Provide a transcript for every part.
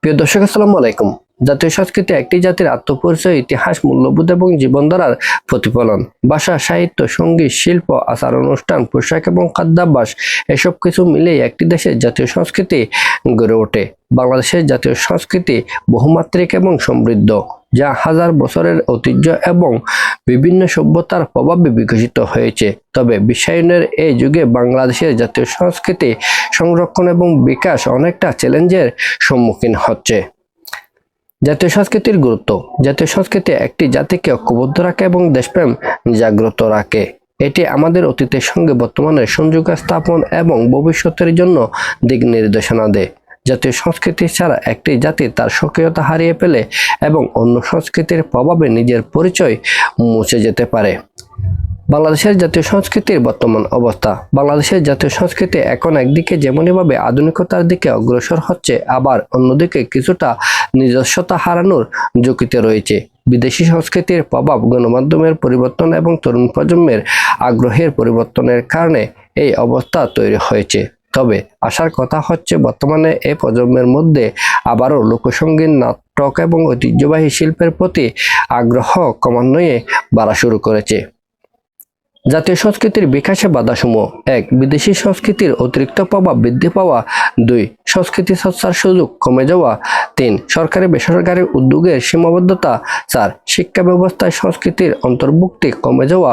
প্রিয় দর্শক, আসসালামু আলাইকুম। জাতীয় সংস্কৃতি একটি জাতির আত্মপরিচয়, ইতিহাস, মূল্যবোধ এবং জীবনধারার প্রতিফলন। ভাষা, সাহিত্য, সঙ্গীত, শিল্প, আচার অনুষ্ঠান, পোশাক এবং খাদ্যাভ্যাস এসব কিছু মিলেই একটি দেশের জাতীয় সংস্কৃতি গড়ে ওঠে। বাংলাদেশের জাতীয় সংস্কৃতি বহুমাত্রিক এবং সমৃদ্ধ, যা হাজার বছরের ঐতিহ্য এবং বিভিন্ন সভ্যতার প্রভাবে বিকশিত হয়েছে। তবে বিশ্বায়নের এই যুগে বাংলাদেশের জাতীয় সংস্কৃতি সংরক্ষণ এবং বিকাশ অনেকটা চ্যালেঞ্জের সম্মুখীন হচ্ছে। জাতীয় সংস্কৃতির গুরুত্ব। জাতীয় সংস্কৃতি একটি জাতিকে ঐক্যবদ্ধ রাখে এবং দেশপ্রেম জাগ্রত রাখে। এটি আমাদের অতীতের সঙ্গে বর্তমানের সংযোগ স্থাপন এবং ভবিষ্যতের জন্য দিক নির্দেশনা দেয়। জাতীয় সংস্কৃতি ছাড়া একটি জাতি তার স্বকীয়তা হারিয়ে ফেলে এবং অন্য সংস্কৃতির প্রভাবে নিজের পরিচয় মুছে যেতে পারে। বাংলাদেশের জাতীয় সংস্কৃতির বর্তমান অবস্থা। বাংলাদেশের জাতীয় সংস্কৃতি এখন একদিকে যেমনইভাবে আধুনিকতার দিকে অগ্রসর হচ্ছে, আবার অন্যদিকে কিছুটা নিজস্বতা হারানোর ঝুঁকিতে রয়েছে। বিদেশি সংস্কৃতির প্রভাব, গণমাধ্যমের পরিবর্তন এবং তরুণ প্রজন্মের আগ্রহের পরিবর্তনের কারণে এই অবস্থা তৈরি হয়েছে। তবে আশার কথা হচ্ছে, বর্তমানে এই প্রজন্মের মধ্যে আবারও লোকসঙ্গীত, নাটক এবং ঐতিহ্যবাহী শিল্পের প্রতি আগ্রহ ক্রমান্বয়ে বাড়া শুরু করেছে। জাতীয় সংস্কৃতির বিকাশে বাধাসমূহ। ১. বিদেশি সংস্কৃতির অতিরিক্ত প্রভাব বৃদ্ধি পাওয়া। ২. সংস্কৃতি চর্চার সুযোগ কমে যাওয়া। ৩. সরকারি বেসরকারি উদ্যোগের সীমাবদ্ধতা। ৪. শিক্ষা ব্যবস্থায় সংস্কৃতির অন্তর্ভুক্তি কমে যাওয়া।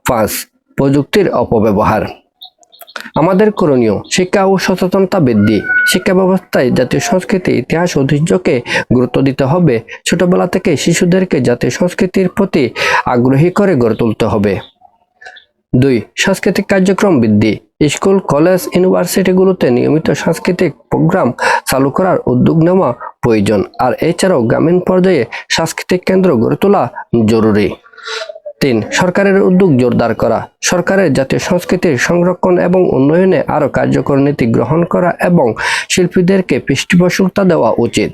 ৫. প্রযুক্তির অপব্যবহার। আমাদের করণীয়: শিক্ষা ও সচেতনতা বৃদ্ধি। শিক্ষা ব্যবস্থায় জাতীয় সংস্কৃতি, ইতিহাস, ঐতিহ্যকে গুরুত্ব দিতে হবে। ছোটবেলা থেকে শিশুদেরকে জাতীয় সংস্কৃতির প্রতি আগ্রহী করে গড়ে তুলতে হবে। ২. সাংস্কৃতিক কার্যক্রম বৃদ্ধি। স্কুল, কলেজ, ইউনিভার্সিটিগুলোতে নিয়মিত সাংস্কৃতিক প্রোগ্রাম চালু করার উদ্যোগ নেওয়া প্রয়োজন। আর এছাড়াও গ্রামীণ পর্যায়ে সাংস্কৃতিক কেন্দ্র গড়ে তোলা জরুরি। ৩. সরকারের উদ্যোগ জোরদার করা। সরকারের জাতীয় সংস্কৃতির সংরক্ষণ এবং উন্নয়নে আরও কার্যকর নীতি গ্রহণ করা এবং শিল্পীদেরকে পৃষ্ঠপোষকতা দেওয়া উচিত।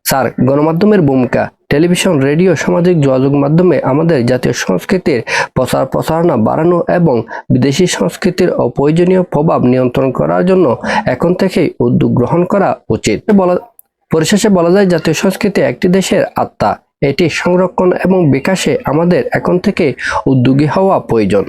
৪. গণমাধ্যমের ভূমিকা। টেলিভিশন, রেডিও, সামাজিক যোগাযোগ মাধ্যমে আমাদের জাতীয় সংস্কৃতির প্রচার প্রসারণা বাড়ানো এবং বিদেশি সংস্কৃতির অপ্রয়োজনীয় প্রভাব নিয়ন্ত্রণ করার জন্য এখন থেকেই উদ্যোগ গ্রহণ করা উচিত। পরিশেষে বলা যায়, জাতীয় সংস্কৃতি একটি দেশের আত্মা। এটি সংরক্ষণ এবং বিকাশে আমাদের এখন থেকে উদ্যোগী হওয়া প্রয়োজন।